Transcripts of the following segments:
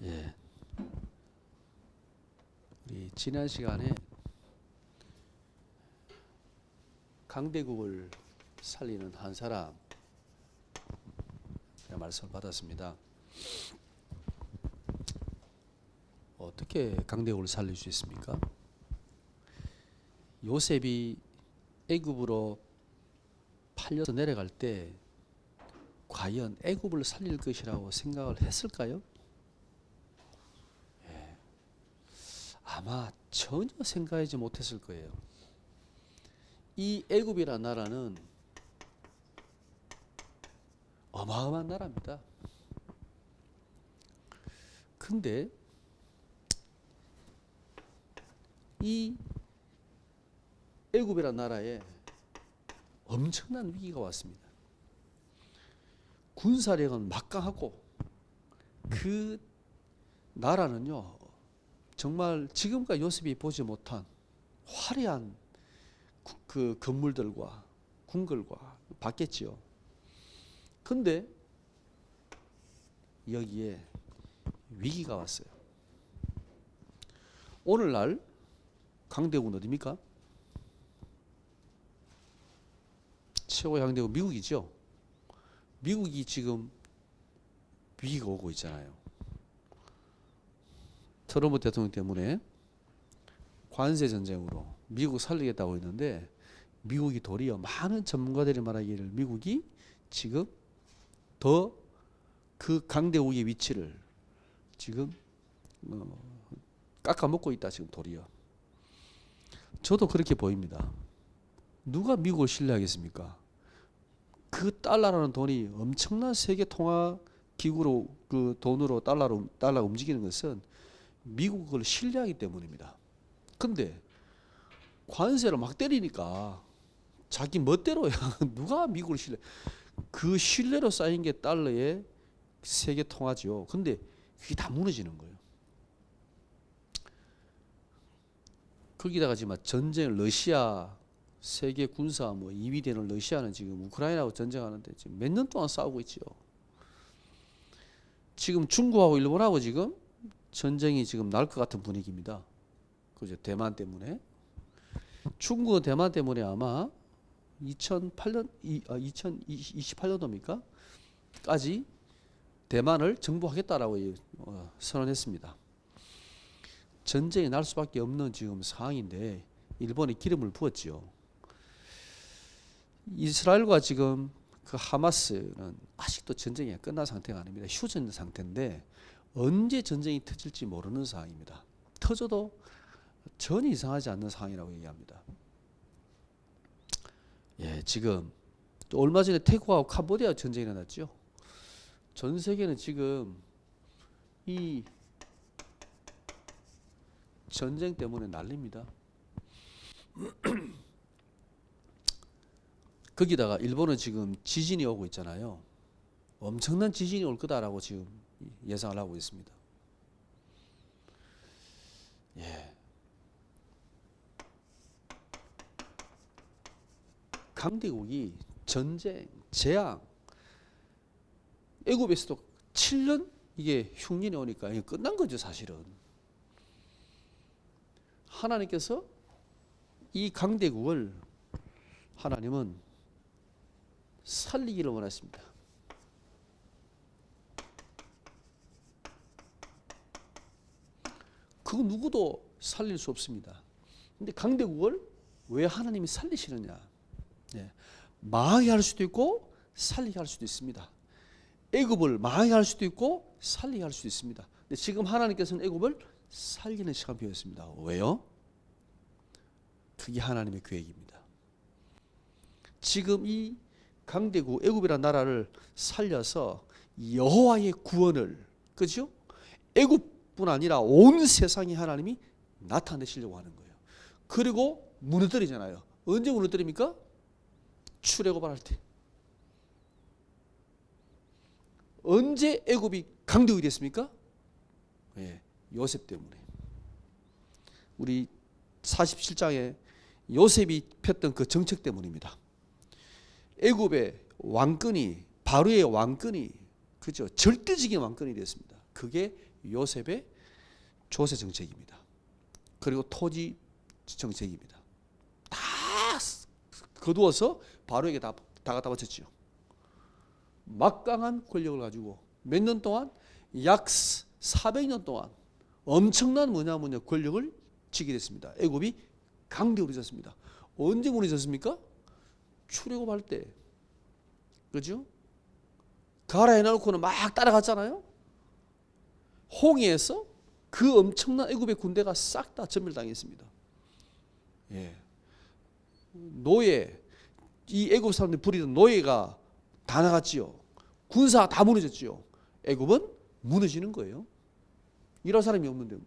예, 우리 지난 시간에 강대국을 살리는 한 사람 제가 말씀을 받았습니다. 어떻게 강대국을 살릴 수 있습니까? 요셉이 애굽으로 팔려서 내려갈 때 과연 애굽을 살릴 것이라고 생각을 했을까요? 아마 전혀 생각하지 못했을 거예요. 이 애굽이라는 나라는 어마어마한 나라입니다. 근데 이 애굽이라는 나라에 엄청난 위기가 왔습니다. 군사력은 막강하고 그 나라는요 정말 지금까지 요셉이 보지 못한 화려한 그 건물들과 궁궐과 봤겠지요. 근데 여기에 위기가 왔어요. 오늘날 강대국은 어디입니까? 최고의 강대국 미국이죠. 미국이 지금 위기가 오고 있잖아요. 트럼프 대통령 때문에 관세 전쟁으로 미국 살리겠다고 했는데 미국이 도리어 많은 전문가들이 말하기를 미국이 지금 더 그 강대국의 위치를 지금 깎아먹고 있다. 지금 도리어. 저도 그렇게 보입니다. 누가 미국을 신뢰하겠습니까? 그 달러라는 돈이 엄청난 세계 통화 기구로 그 돈으로 달러가 움직이는 것은 미국을 신뢰하기 때문입니다. 근데 관세를 막 때리니까 자기 멋대로야. 누가 미국을 신뢰? 그 신뢰로 쌓인 게 달러의 세계 통화죠. 근데 그게 다 무너지는 거예요. 거기다가 지금 전쟁 러시아 세계 군사 뭐 2위 되는 러시아는 지금 우크라이나하고 전쟁하는데 지금 몇 년 동안 싸우고 있죠. 지금 중국하고 일본하고 지금 전쟁이 지금 날 것 같은 분위기입니다. 그죠? 대만 때문에. 중국은 대만 때문에 아마 2028년도입니까? 까지 대만을 정복하겠다라고 선언했습니다. 전쟁이 날 수밖에 없는 지금 상황인데 일본이 기름을 부었지요. 이스라엘과 지금 그 하마스는 아직도 전쟁이 끝난 상태가 아닙니다. 휴전 상태인데 언제 전쟁이 터질지 모르는 상황입니다. 터져도 전혀 이상하지 않는 상황이라고 얘기합니다. 예, 지금 또 얼마 전에 태국하고 캄보디아 전쟁이 일어났죠. 전 세계는 지금 이 전쟁 때문에 난립니다. 거기다가 일본은 지금 지진이 오고 있잖아요. 엄청난 지진이 올 거다라고 지금 예상을 하고 있습니다. 예. 강대국이 전쟁, 재앙, 애굽에서도 7년 이게 흉년이 오니까 이게 끝난 거죠, 사실은. 하나님께서 이 강대국을 하나님은 살리기를 원하십니다. 그 누구도 살릴 수 없습니다. 근데 강대국을 왜 하나님이 살리시느냐? 예. 망하게 할 수도 있고 살리게 할 수도 있습니다. 애굽을 망하게 할 수도 있고 살리게 할 수도 있습니다. 근데 지금 하나님께서는 애굽을 살리는 시간표였습니다. 왜요? 그게 하나님의 계획입니다. 지금 이 강대국 애굽이라는 나라를 살려서 여호와의 구원을, 그죠? 애굽뿐 아니라 온 세상에 하나님이 나타내시려고 하는 거예요. 그리고 무너뜨리잖아요. 언제 무너뜨립니까? 출애굽할 때. 언제 애굽이 강대국이 됐습니까? 예, 요셉 때문에. 우리 47장에 요셉이 폈던 그 정책 때문입니다. 애굽의 왕권이, 바로의 왕권이, 그죠? 절대적인 왕권이 됐습니다. 그게 요셉의 조세 정책입니다. 그리고 토지 정책입니다. 다 거두어서 바로에게 다 갖다 바쳤죠. 막강한 권력을 가지고 몇 년 동안 약 400년 동안 엄청난 권력을 쥐게 됐습니다. 애굽이 강대로 무너졌습니다. 언제 무너졌습니까? 출애굽할 때. 그죠? 가라 해놓고는 막 따라갔잖아요. 홍해에서 그 엄청난 애굽의 군대가 싹 다 전멸당했습니다. 예. 노예, 이 애굽 사람들이 부리던 노예가 다 나갔지요. 군사 다 무너졌지요. 애굽은 무너지는 거예요. 일할 사람이 없는데 뭐.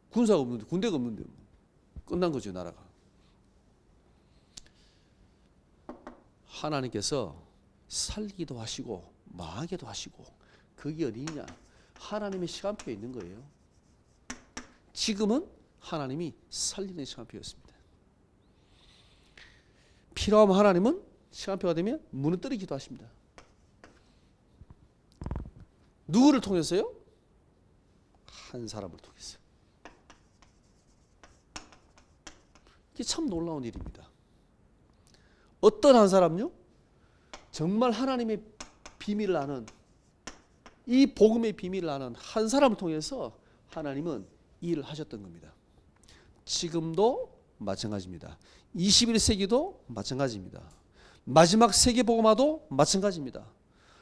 군사가 없는데, 군대가 없는데 뭐. 끝난 거죠, 나라가. 하나님께서 살기도 하시고 망하게도 하시고, 그게 어디냐? 하나님의 시간표에 있는 거예요. 지금은 하나님이 살리는 시간표였습니다. 필요하면 하나님은 시간표가 되면 무너뜨리기도 하십니다. 누구를 통해서요? 한 사람을 통해서. 이게 참 놀라운 일입니다. 어떤 한 사람요? 정말 하나님의 비밀을 아는, 이 복음의 비밀을 아는 한 사람을 통해서 하나님은 일을 하셨던 겁니다. 지금도 마찬가지입니다. 21세기도 마찬가지입니다. 마지막 세계복음화도 마찬가지입니다.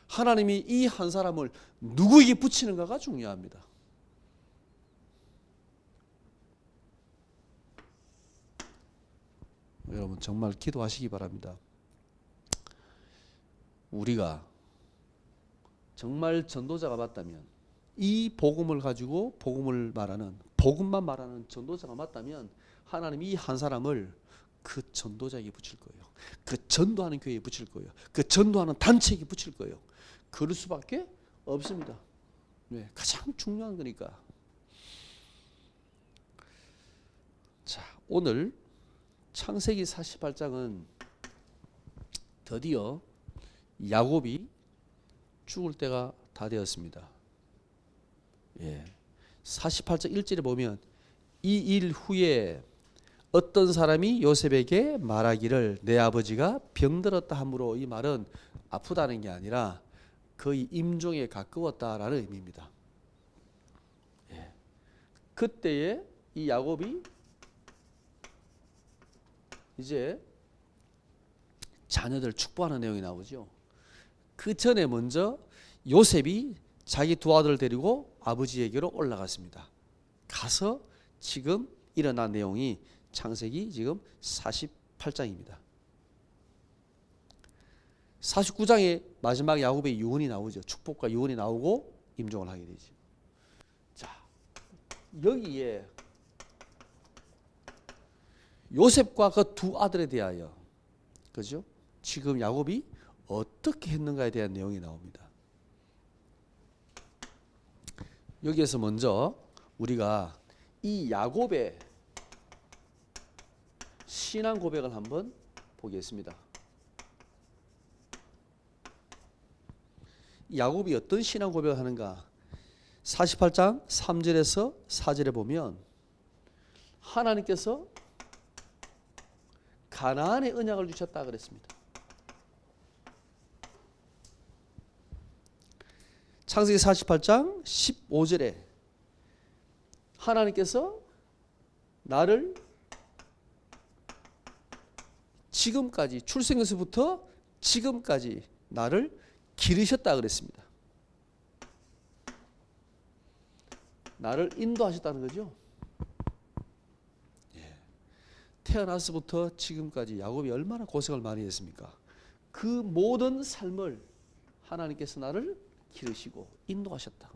하나님이 이 한 사람을 누구에게 붙이는가가 중요합니다. 여러분 정말 기도하시기 바랍니다. 우리가 정말 전도자가 맞다면, 이 복음을 가지고 복음을 말하는, 복음만 말하는 전도자가 맞다면 하나님이 이 한 사람을 그 전도자에게 붙일 거예요. 그 전도하는 교회에 붙일 거예요. 그 전도하는 단체에게 붙일 거예요. 그럴 수밖에 없습니다. 네, 가장 중요한 거니까. 자, 오늘 창세기 48장은 드디어 야곱이 죽을 때가 다 되었습니다. 예. 48장 1절에 보면 이 일 후에 어떤 사람이 요셉에게 말하기를 내 아버지가 병들었다 하므로, 이 말은 아프다는 게 아니라 거의 임종에 가까웠다라는 의미입니다. 예. 그때에 이 야곱이 이제 자녀들 축복하는 내용이 나오죠. 그 전에 먼저 요셉이 자기 두 아들을 데리고 아버지에게로 올라갔습니다. 가서 지금 일어난 내용이 창세기 지금 48장입니다. 49장에 마지막 야곱의 유언이 나오죠. 축복과 유언이 나오고 임종을 하게 되죠. 자, 여기에 요셉과 그 두 아들에 대하여, 그죠? 지금 야곱이 어떻게 했는가에 대한 내용이 나옵니다. 여기에서 먼저 우리가 이 야곱의 신앙 고백을 한번 보겠습니다. 야곱이 어떤 신앙 고백을 하는가? 48장 3절에서 4절에 보면 하나님께서 가나안의 언약을 주셨다 그랬습니다. 창세기 48장 15절에 하나님께서 나를 지금까지, 출생에서부터 지금까지 나를 기르셨다 그랬습니다. 나를 인도하셨다는 거죠. 예. 태어나서부터 지금까지 야곱이 얼마나 고생을 많이 했습니까? 그 모든 삶을 하나님께서 나를 기르시고 인도하셨다.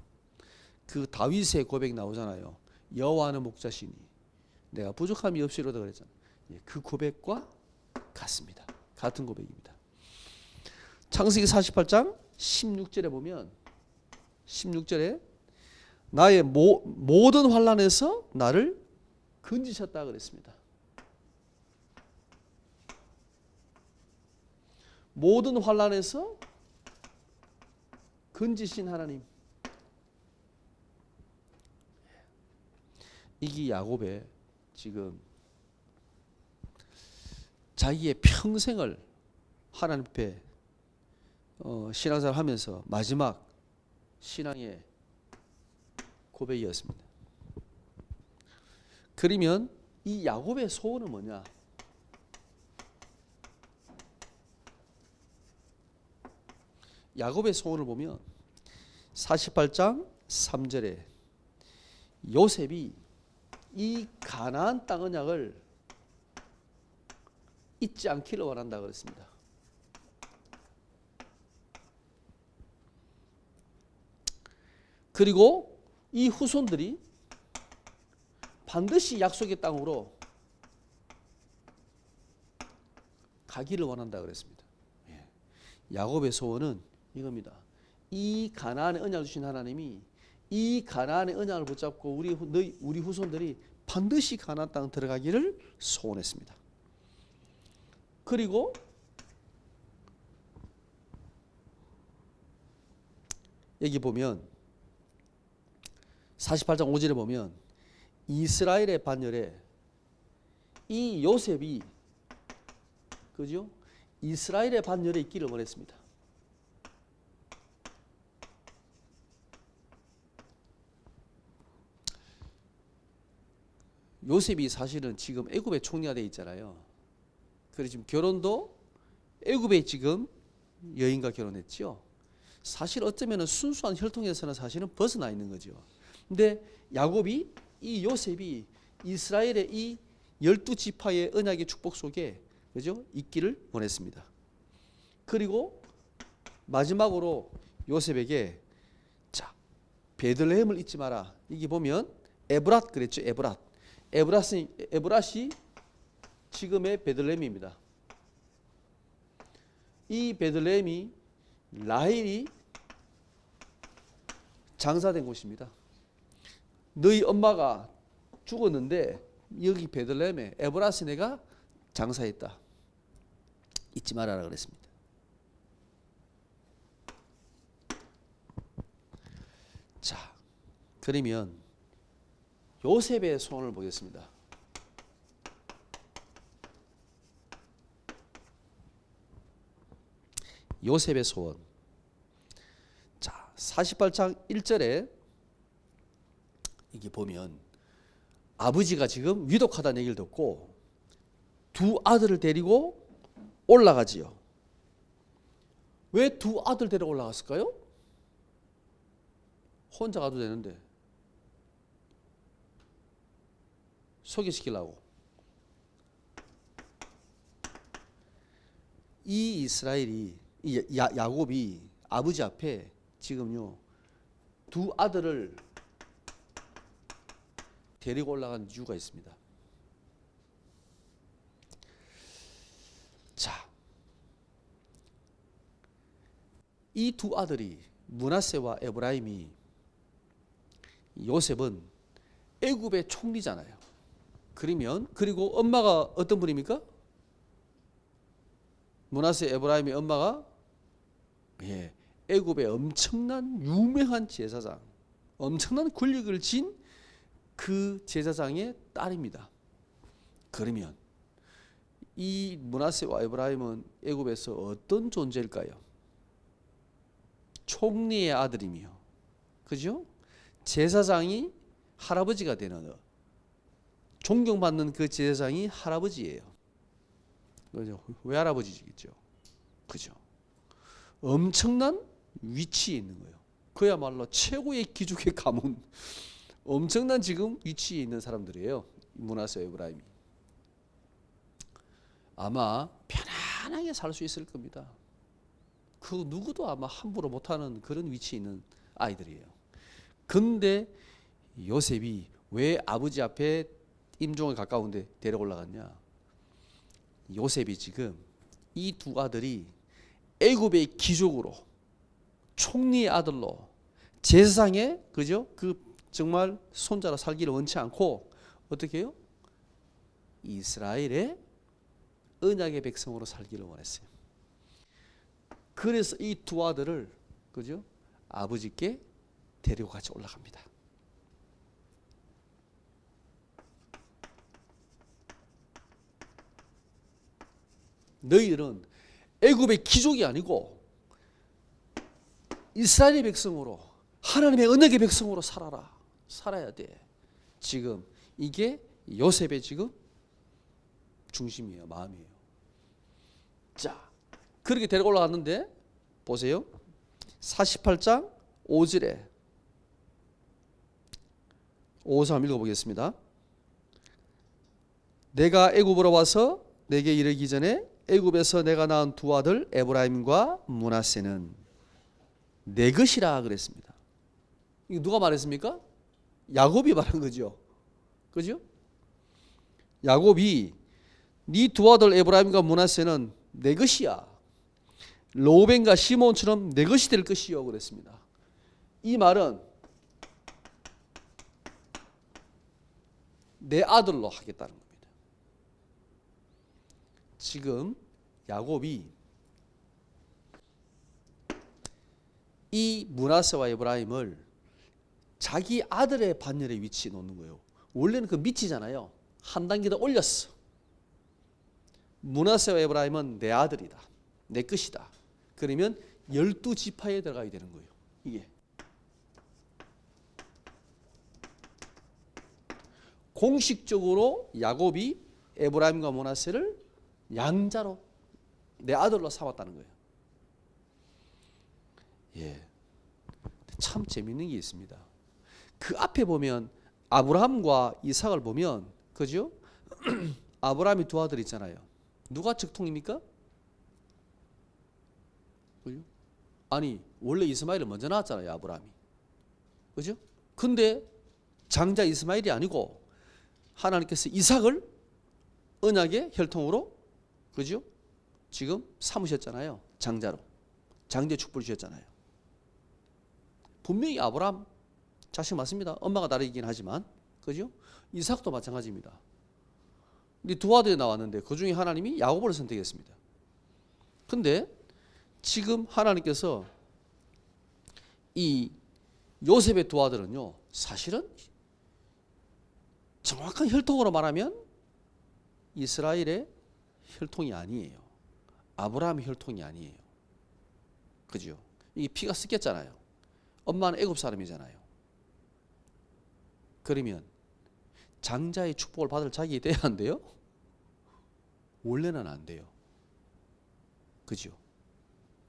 그 다윗의 고백이 나오잖아요. 여호와는 목자시니 내가 부족함이 없이로다 그랬잖아요. 예, 그 고백과 같습니다. 같은 고백입니다. 창세기 48장 16절에 보면 16절에 나의 모든 환난에서 나를 건지셨다 그랬습니다. 모든 환난에서 건지신 하나님. 이게 야곱의 지금 자기의 평생을 하나님 앞에 신앙생활 하면서 마지막 신앙의 고백이었습니다. 그러면 이 야곱의 소원은 뭐냐? 야곱의 소원을 보면 48장 3절에 요셉이 이 가나안 땅 언약을 잊지 않기를 원한다 그랬습니다. 그리고 이 후손들이 반드시 약속의 땅으로 가기를 원한다 그랬습니다. 야곱의 소원은 이겁니다. 이 가나안의 언약을 주신 하나님이 이 가나안의 언약을 붙잡고 우리 후손들이 반드시 가나안 땅 들어가기를 소원했습니다. 그리고 여기 보면 48장 5절에 보면 이스라엘의 반열에 이 요셉이 그죠? 이스라엘의 반열에 있기를 원했습니다. 요셉이 사실은 지금 애굽에 총리가 돼 있잖아요. 그래서 지금 결혼도 애굽에 지금 여인과 결혼했죠. 사실 어쩌면 순수한 혈통에서는 사실은 벗어나 있는 거죠. 근데 야곱이 이 요셉이 이스라엘의 이 12지파의 언약의 축복 속에 그죠? 있기를 원했습니다. 그리고 마지막으로 요셉에게 자, 베들레헴을 잊지 마라. 이게 보면 에브랏 그랬죠. 에브랏이 지금의 베들레헴입니다. 이 베들레헴이 라헬이 장사된 곳입니다. 너희 엄마가 죽었는데 여기 베들레헴에 에브랏에 내가 장사했다. 잊지 말아라 그랬습니다. 자, 그러면 요셉의 소원을 보겠습니다. 요셉의 소원. 자, 48장 1절에 이게 보면 아버지가 지금 위독하다는 얘기를 듣고 두 아들을 데리고 올라가지요. 왜 두 아들 데리고 올라갔을까요? 혼자 가도 되는데 소개시키려고. 이 이스라엘이 야곱이 아버지 앞에 지금요 두 아들을 데리고 올라간 이유가 있습니다. 자, 이 두 아들이 므낫세와 에브라임이 요셉은 애굽의 총리잖아요. 그리고 엄마가 어떤 분입니까? 므낫세 에브라임의 엄마가 애굽의 엄청난 유명한 제사장, 엄청난 권력을 진 그 제사장의 딸입니다. 그러면 이 므낫세와 에브라임은 애굽에서 어떤 존재일까요? 총리의 아들이며, 그죠? 제사장이 할아버지가 되는, 존경받는 그 제사장이 할아버지예요. 그죠? 외할아버지겠죠. 그죠? 엄청난 위치에 있는 거예요. 그야말로 최고의 귀족의 가문, 엄청난 지금 위치에 있는 사람들이에요. 므낫세 에브라임이. 아마 편안하게 살 수 있을 겁니다. 그 누구도 아마 함부로 못하는 그런 위치에 있는 아이들이에요. 근데 요셉이 왜 아버지 앞에 임종에 가까운데 데려 올라갔냐? 요셉이 지금 이 두 아들이 애굽의 귀족으로, 총리의 아들로, 제사장의 그죠? 그 정말 손자로 살기를 원치 않고 어떻게 해요? 이스라엘의 언약의 백성으로 살기를 원했어요. 그래서 이 두 아들을 그죠? 아버지께 데리고 같이 올라갑니다. 너희들은 애굽의 귀족이 아니고 이스라엘의 백성으로 하나님의 언약의 백성으로 살아야 돼. 지금 이게 요셉의 지금 중심이에요. 마음이에요. 자, 그렇게 데리고 올라갔는데 보세요. 48장 5절에 5절 한번 읽어보겠습니다. 내가 애굽으로 와서 내게 이르기 전에 애굽에서 내가 낳은 두 아들 에브라임과 므낫세는 내 것이라 그랬습니다. 이거 누가 말했습니까? 야곱이 말한 거죠. 그죠? 야곱이 네 두 아들 에브라임과 므낫세는 내 것이야. 로벤과 시몬처럼 내 것이 될 것이요 그랬습니다. 이 말은 내 아들로 하겠다는 겁니다. 지금 야곱이 이 므낫세와 에브라임을 자기 아들의 반열에 위치해 놓는 거예요. 원래는 그 밑이잖아요. 한 단계 더 올렸어. 므낫세와 에브라임은 내 아들이다. 내 것이다. 그러면 12지파에 들어가야 되는 거예요. 이게 공식적으로 야곱이 에브라임과 므낫세를 양자로 내 아들로 삼았다는 거예요. 예, 참 재밌는 게 있습니다. 그 앞에 보면 아브라함과 이삭을 보면 그죠? 아브라함이 두 아들 있잖아요. 누가 적통입니까? 그죠? 아니 원래 이스마엘을 먼저 낳았잖아요. 아브라함이. 그죠? 근데 장자 이스마엘이 아니고 하나님께서 이삭을 언약의 혈통으로 그죠? 지금 삼으셨잖아요. 장자로. 장제 축복을 주셨잖아요. 분명히 아브라함 자식 맞습니다. 엄마가 다르긴 하지만 그죠? 이삭도 마찬가지입니다. 이 두 아들이 나왔는데 그 중에 하나님이 야곱을 선택했습니다. 근데 지금 하나님께서 이 요셉의 두 아들은요, 사실은 정확한 혈통으로 말하면 이스라엘의 혈통이 아니에요. 아브라함의 혈통이 아니에요. 그죠? 이게 피가 섞였잖아요. 엄마는 애굽 사람이잖아요. 그러면 장자의 축복을 받을 자격이 돼야 안 돼요? 원래는 안 돼요. 그죠?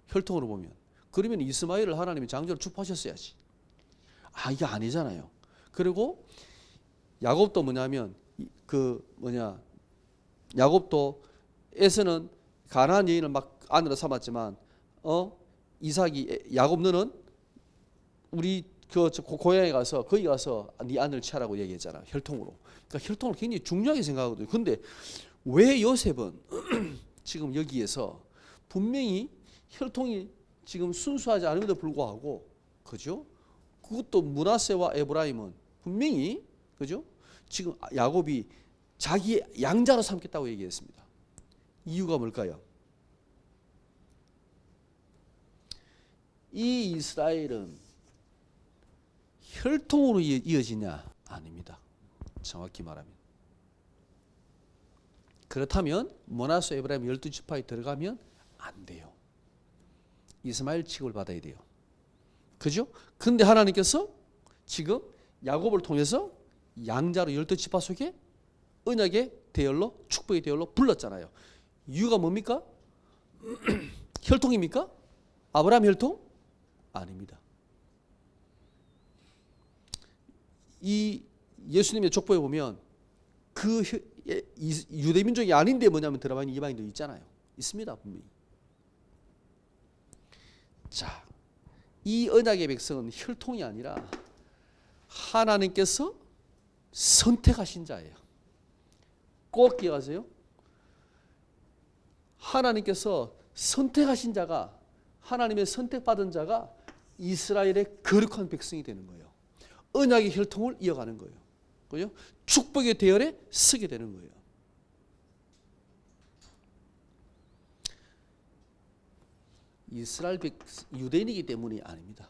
혈통으로 보면. 그러면 이스마엘을 하나님이 장자로 축복하셨어야지. 아, 이게 아니잖아요. 그리고 야곱도 뭐냐면 야곱도 에서는 가나안 여인을 막 아내로 삼았지만 이삭이 야곱 너는 우리 그 고향에 가서 거기 가서 네 아내를 취하라고 얘기했잖아. 혈통으로. 그러니까 혈통을 굉장히 중요하게 생각하거든요. 근데 왜 요셉은 지금 여기에서 분명히 혈통이 지금 순수하지 않음에도 불구하고 그죠? 그것도 므낫세와 에브라임은 분명히 그죠? 지금 야곱이 자기 양자로 삼겠다고 얘기했습니다. 이유가 뭘까요? 이 이스라엘은 혈통으로 이어지냐? 아닙니다. 정확히 말하면. 그렇다면 므낫세 에브라임 12지파에 들어가면 안 돼요. 이스마엘 취급을 받아야 돼요. 그죠? 근데 하나님께서 지금 야곱을 통해서 양자로 12지파 속에 언약의 대열로 축복의 대열로 불렀잖아요. 이유가 뭡니까? 혈통입니까? 아브라함 혈통? 아닙니다. 이 예수님의 족보에 보면 그 유대 민족이 아닌데 뭐냐면 들어가 있는 이방인도 있잖아요. 있습니다. 분명히. 자, 이 언약의 백성은 혈통이 아니라 하나님께서 선택하신 자예요. 꼭 기억하세요. 하나님께서 선택하신 자가 하나님의 선택받은 자가 이스라엘의 거룩한 백성이 되는 거예요. 언약의 혈통을 이어가는 거예요. 그죠? 축복의 대열에 서게 되는 거예요. 이스라엘 유대인이기 때문이 아닙니다.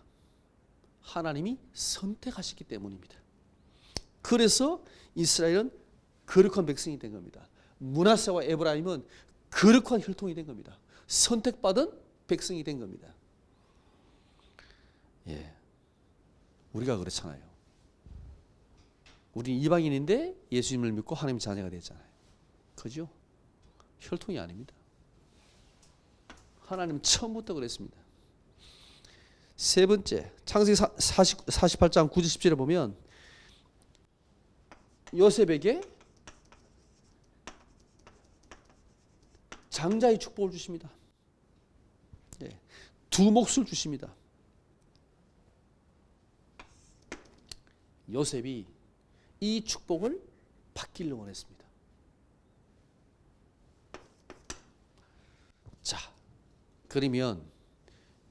하나님이 선택하셨기 때문입니다. 그래서 이스라엘은 거룩한 백성이 된 겁니다. 므낫세와 에브라임은 거룩한 혈통이 된 겁니다. 선택받은 백성이 된 겁니다. 예, 우리가 그렇잖아요. 우리 이방인인데 예수님을 믿고 하나님 자녀가 됐잖아요. 그죠? 혈통이 아닙니다. 하나님은 처음부터 그랬습니다. 세 번째, 창세기 48장 9절 10절에 보면 요셉에게 장자의 축복을 주십니다. 예, 두 몫을 주십니다. 요셉이 이 축복을 받기를 원했습니다. 자, 그러면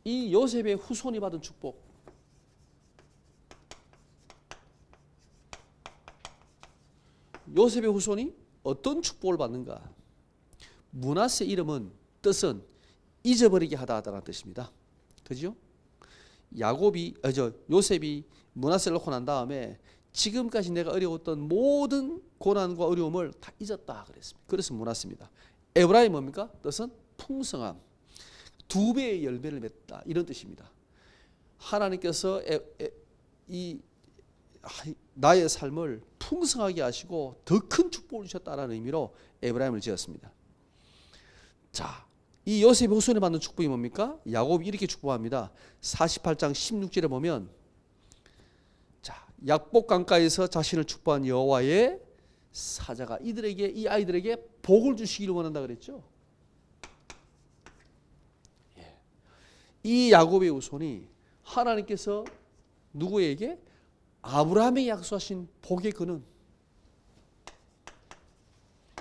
이 요셉의 후손이 받은 축복, 요셉의 후손이 어떤 축복을 받는가? 므낫세 이름은 뜻은 잊어버리게 하다라는 뜻입니다. 그죠? 요셉이 므낫세를 놓고 난 다음에 지금까지 내가 어려웠던 모든 고난과 어려움을 다 잊었다 그랬습니다. 그래서 므낫세입니다. 에브라임 뭡니까? 뜻은 풍성함, 두 배의 열매를 맺다 이런 뜻입니다. 하나님께서 나의 삶을 풍성하게 하시고 더 큰 축복을 주셨다는 의미로 에브라임을 지었습니다. 자, 이 요셉의 후손이 받는 축복이 뭡니까? 야곱이 이렇게 축복합니다. 48장 16절에 보면, 자, 약복 강가에서 자신을 축복한 여호와의 사자가 이 아이들에게 복을 주시기를 원한다 그랬죠. 예. 이 야곱의 후손이 하나님께서 누구에게? 아브라함에게 약속하신 복의 근원,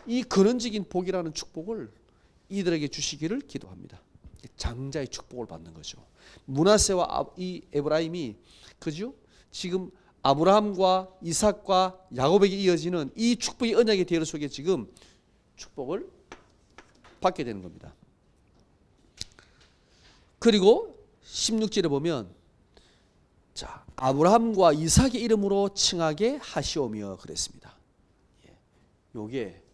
이 근원적인 복이라는 축복을 이들에게 주시기를 기도합니다. 장자의 축복을 받는 거죠. 므낫세와 이 에브라임이 그죠? 지금 아브라함과 이삭과 야곱에게 이어지는 이 축복의 언약의 대열 속에 지금 축복을 받게 되는 겁니다. 그리고 16절에 보면, 자, 아브라함과 이삭의 이름으로 칭하게 하시오며 그랬습니다. 요게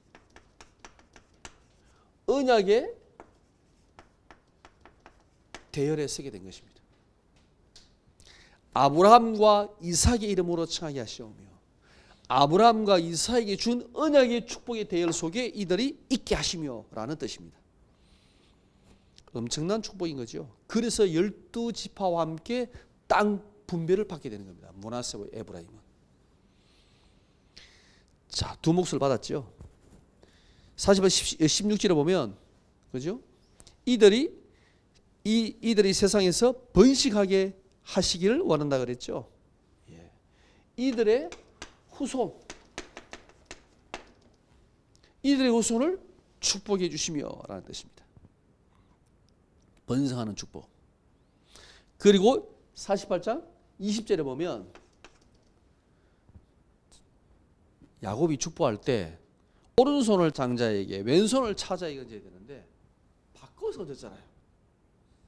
언약의 대열에 서게 된 것입니다. 아브라함과 이삭의 이름으로 칭하게 하시오며, 아브라함과 이삭에게 준 언약의 축복의 대열 속에 이들이 있게 하시며 라는 뜻입니다. 엄청난 축복인 거죠. 그래서 12지파와 함께 땅 분배를 받게 되는 겁니다. 므낫세와 에브라임은. 자, 두 몫을 받았죠. 16절에 보면, 그죠? 이들이 세상에서 번식하게 하시기를 원한다 그랬죠. 예. 이들의 후손을 축복해 주시며라는 뜻입니다. 번성하는 축복. 그리고 48장 20절에 보면 야곱이 축복할 때 오른손을 장자에게 왼손을 차자에게 얹어야 되는데 바꿔서 얹었잖아요.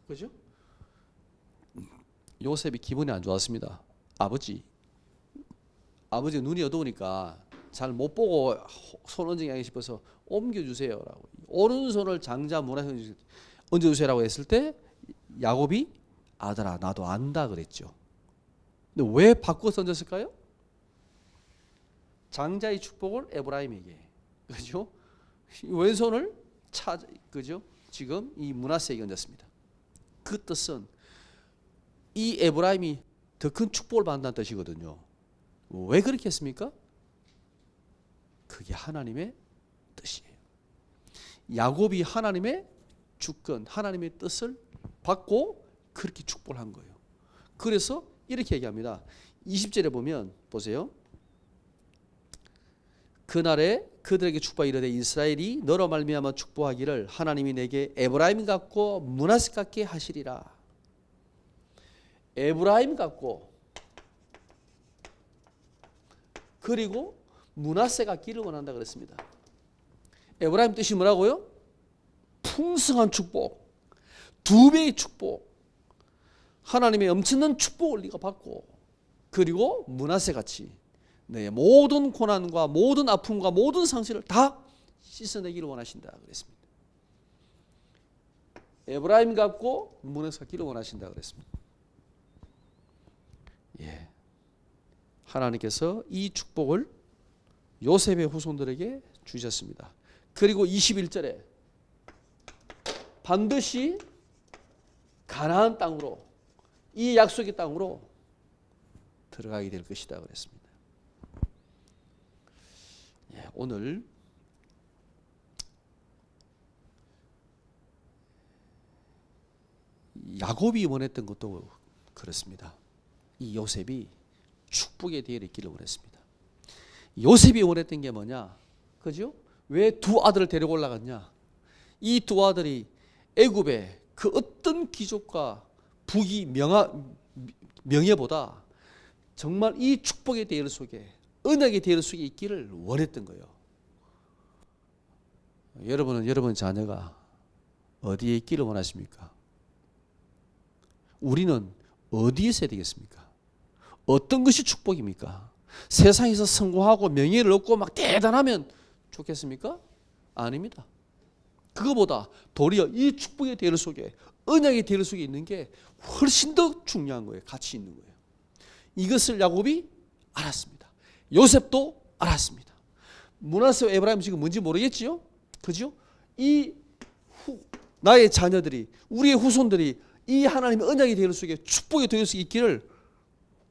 그죠? 요셉이 기분이 안 좋았습니다. 아버지 눈이 어두우니까 잘 못 보고 손 얹은 게 아닌가 싶어서 옮겨주세요라고, 오른손을 장자 므낫세에게 얹어주세요라고 했을 때 야곱이 아들아 나도 안다 그랬죠. 근데 왜 바꿔서 얹었을까요? 장자의 축복을 에브라임에게, 그죠? 왼손을 그죠? 지금 이 므낫세에게 얹었습니다. 그 뜻은 이 에브라임이 더 큰 축복을 받는다는 뜻이거든요. 왜 그렇게 했습니까? 그게 하나님의 뜻이에요. 야곱이 하나님의 주권, 하나님의 뜻을 받고 그렇게 축복을 한 거예요. 그래서 이렇게 얘기합니다. 20절에 보면 보세요. 그날에 그들에게 축복하여 이르되 이스라엘이 너로 말미암아 축복하기를 하나님이 내게 에브라임 같고 므낫세 같게 하시리라. 에브라임 같고 그리고 므낫세 같기를 원한다 그랬습니다. 에브라임 뜻이 뭐라고요? 풍성한 축복, 두 배의 축복, 하나님의 엄청난 축복을 네가 받고, 그리고 므낫세 같이 내 모든 고난과 모든 아픔과 모든 상실을 다 씻어내기를 원하신다 그랬습니다. 에브라임 같고 문에서 갖기를 원하신다 그랬습니다. 예. 하나님께서 이 축복을 요셉의 후손들에게 주셨습니다. 그리고 21절에 반드시 가나안 땅으로, 이 약속의 땅으로 들어가게 될 것이다 그랬습니다. 예, 오늘 야곱이 원했던 것도 그렇습니다. 이 요셉이 축복의 대열에 있기를 원했습니다. 요셉이 원했던 게 뭐냐? 그죠? 왜 두 아들을 데리고 올라갔냐? 이 두 아들이 애굽의 그 어떤 귀족과 부귀 명예보다 정말 이 축복의 대열 속에, 언약의 대열 속에 있기를 원했던 거예요. 여러분은 여러분 자녀가 어디에 있기를 원하십니까? 우리는 어디에 있어야 되겠습니까? 어떤 것이 축복입니까? 세상에서 성공하고 명예를 얻고 막 대단하면 좋겠습니까? 아닙니다. 그거보다 도리어 이 축복의 대열 속에, 언약의 대열 속에 있는 게 훨씬 더 중요한 거예요. 가치 있는 거예요. 이것을 야곱이 알았습니다. 요셉도 알았습니다. 므낫세와 에브라임 지금 뭔지 모르겠지요? 그죠? 나의 자녀들이, 우리의 후손들이 이 하나님의 언약의 대열 속에, 축복의 대열 속에 있기를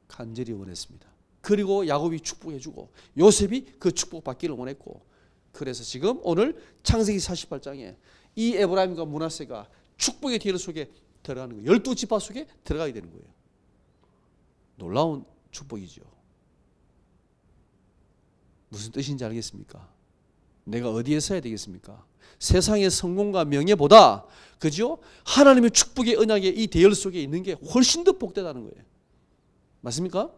간절히 원했습니다. 그리고 야곱이 축복해주고 요셉이 그 축복 받기를 원했고, 그래서 지금 오늘 창세기 48장에 이 에브라임과 므낫세가 축복의 대열 속에 들어가는 거예요. 12지파 속에 들어가게 되는 거예요. 놀라운 축복이죠. 무슨 뜻인지 알겠습니까? 내가 어디에 서야 되겠습니까? 세상의 성공과 명예보다, 그죠? 하나님의 축복의 언약의 이 대열 속에 있는 게 훨씬 더 복되다는 거예요. 맞습니까?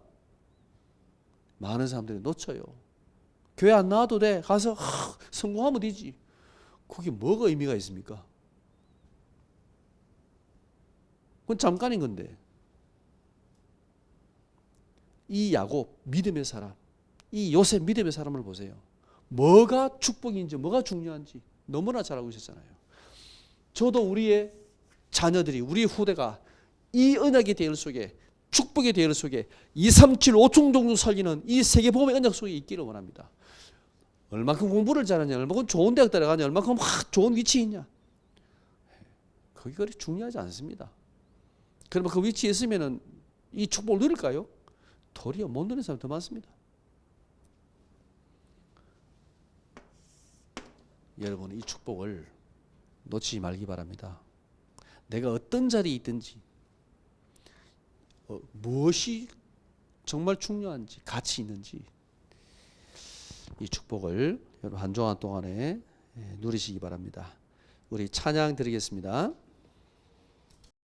많은 사람들이 놓쳐요. 교회 안 나와도 돼. 가서 성공하면 되지. 그게 뭐가 의미가 있습니까? 그건 잠깐인 건데. 이 야곱 믿음의 사람, 이 요셉 믿음의 사람을 보세요. 뭐가 축복인지, 뭐가 중요한지 너무나 잘 알고 있었잖아요. 저도 우리의 자녀들이, 우리의 후대가 이 언약의 대열 속에, 축복의 대열 속에 2, 3, 7, 5종 정도 살리는 이 세계복음의 언약 속에 있기를 원합니다. 얼마큼 공부를 잘하냐, 얼마큼 좋은 대학 들어가냐, 얼마큼 좋은 위치에 있냐, 그게 그리 중요하지 않습니다. 그러면 그 위치에 있으면 이 축복을 누릴까요? 도리어 못 누리는 사람이 더 많습니다. 여러분, 이 축복을 놓치지 말기 바랍니다. 내가 어떤 자리에 있든지, 무엇이 정말 중요한지, 가치 있는지, 이 축복을 여러분 한 주간 동안에 누리시기 바랍니다. 우리 찬양 드리겠습니다.